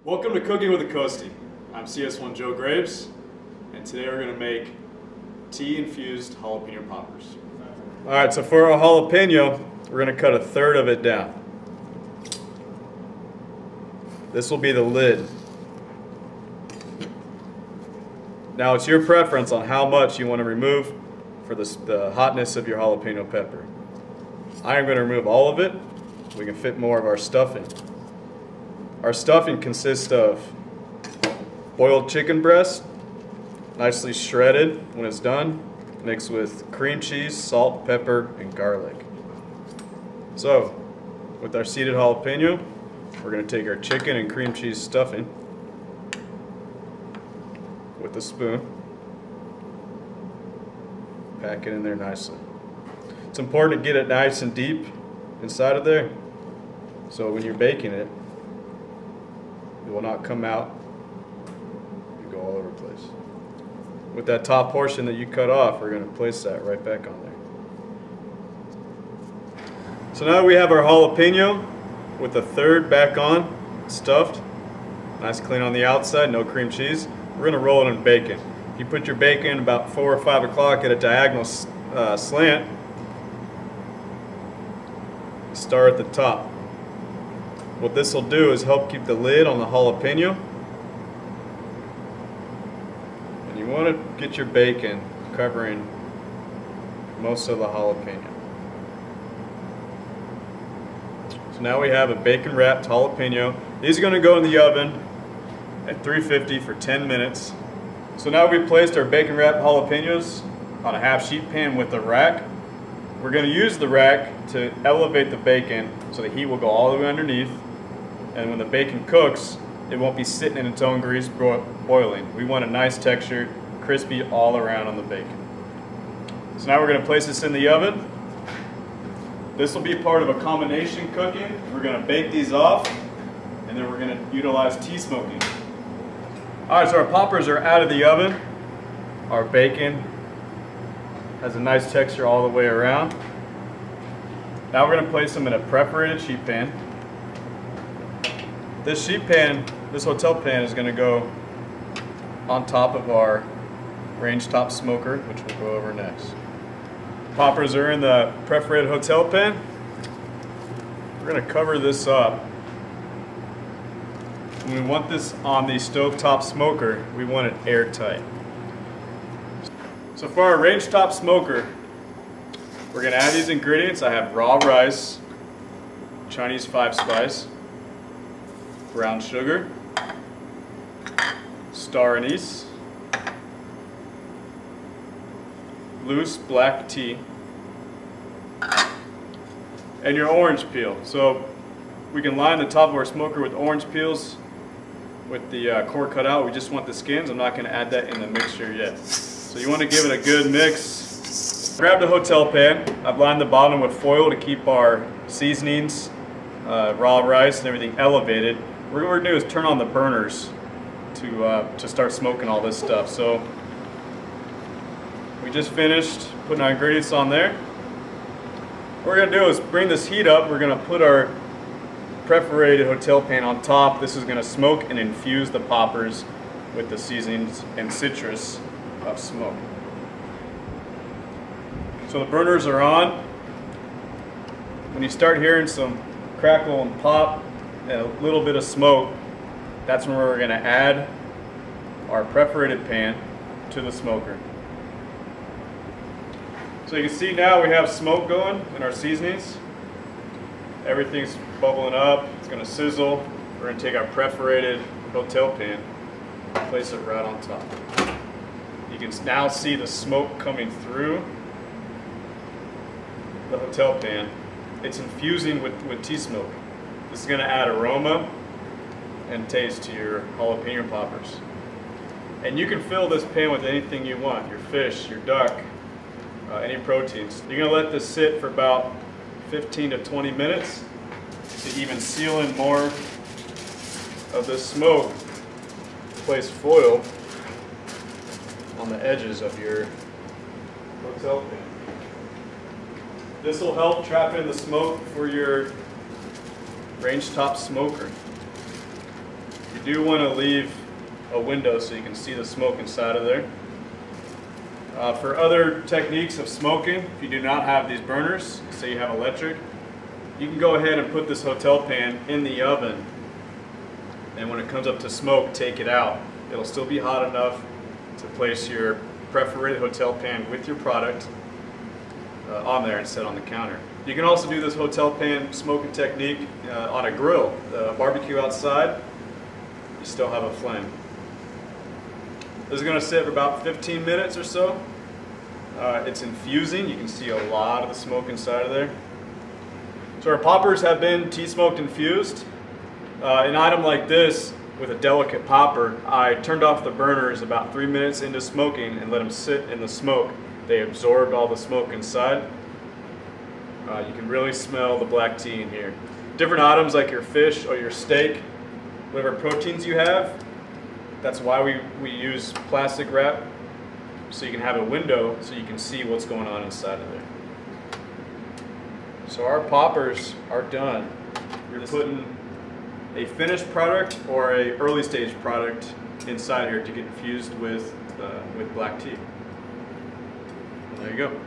Welcome to Cooking with a Coastie. I'm CS1 Joe Graves, and today we're going to make tea-infused jalapeno poppers. Alright, so for our jalapeno, we're going to cut 1/3 of it down. This will be the lid. Now it's your preference on how much you want to remove for the hotness of your jalapeno pepper. I am going to remove all of it. We can fit more of our stuffing. Our stuffing consists of boiled chicken breast, nicely shredded when it's done, mixed with cream cheese, salt, pepper, and garlic. So, with our seeded jalapeno, we're going to take our chicken and cream cheese stuffing with a spoon, pack it in there nicely. It's important to get it nice and deep inside of there, so when you're baking it, it will not come out and go all over the place. With that top portion that you cut off, we're going to place that right back on there. So now we have our jalapeno with 1/3 back on, stuffed, nice clean on the outside, no cream cheese. We're going to roll it in bacon. You put your bacon about 4 or 5 o'clock at a diagonal slant. Start at the top. What this will do is help keep the lid on the jalapeno. And you want to get your bacon covering most of the jalapeno. So now we have a bacon wrapped jalapeno. These are going to go in the oven at 350 for 10 minutes. So now we placed our bacon wrapped jalapenos on a half sheet pan with the rack. We're going to use the rack to elevate the bacon so the heat will go all the way underneath. And when the bacon cooks, it won't be sitting in its own grease boiling. We want a nice texture, crispy all around on the bacon. So now we're going to place this in the oven. This will be part of a combination cooking. We're going to bake these off, and then we're going to utilize tea smoking. Alright, so our poppers are out of the oven. Our bacon has a nice texture all the way around. Now we're going to place them in a perforated sheet pan. This sheet pan, this hotel pan, is going to go on top of our range top smoker, which we'll go over next. Poppers are in the perforated hotel pan. We're going to cover this up. When we want this on the stovetop smoker, we want it airtight. So for our range top smoker, we're going to add these ingredients. I have raw rice, Chinese 5-spice, brown sugar, star anise, loose black tea, and your orange peel. So we can line the top of our smoker with orange peels with the core cut out. We just want the skins. I'm not going to add that in the mixture yet. So you want to give it a good mix. Grab the hotel pan. I've lined the bottom with foil to keep our seasonings, raw rice, and everything elevated. What we're going to do is turn on the burners to start smoking all this stuff. So we just finished putting our ingredients on there. What we're going to do is bring this heat up. We're going to put our perforated hotel pan on top. This is going to smoke and infuse the poppers with the seasonings and citrus of smoke. So the burners are on. When you start hearing some crackle and pop and a little bit of smoke, that's when we're going to add our perforated pan to the smoker. So you can see now we have smoke going in our seasonings. Everything's bubbling up. It's going to sizzle. We're going to take our perforated hotel pan and place it right on top. You can now see the smoke coming through the hotel pan. It's infusing with tea smoke. This is going to add aroma and taste to your jalapeno poppers. And you can fill this pan with anything you want, your fish, your duck, any proteins. You're going to let this sit for about 15 to 20 minutes to even seal in more of the smoke. Place foil on the edges of your hotel pan. This will help trap in the smoke for your range top smoker. You do want to leave a window so you can see the smoke inside of there. For other techniques of smoking, if you do not have these burners, say you have electric, you can go ahead and put this hotel pan in the oven, and when it comes up to smoke, take it out. It'll still be hot enough to place your perforated hotel pan with your product on there instead on the counter. You can also do this hotel pan smoking technique on a grill, barbecue outside. You still have a flame. This is going to sit for about 15 minutes or so. It's infusing. You can see a lot of the smoke inside of there. So our poppers have been tea-smoked infused. An item like this with a delicate popper, I turned off the burners about 3 minutes into smoking and let them sit in the smoke. They absorbed all the smoke inside. You can really smell the black tea in here. Different items like your fish or your steak, whatever proteins you have, that's why we use plastic wrap, so you can have a window so you can see what's going on inside of there. So our poppers are done. You're putting a finished product or a early stage product inside here to get infused with black tea. There you go.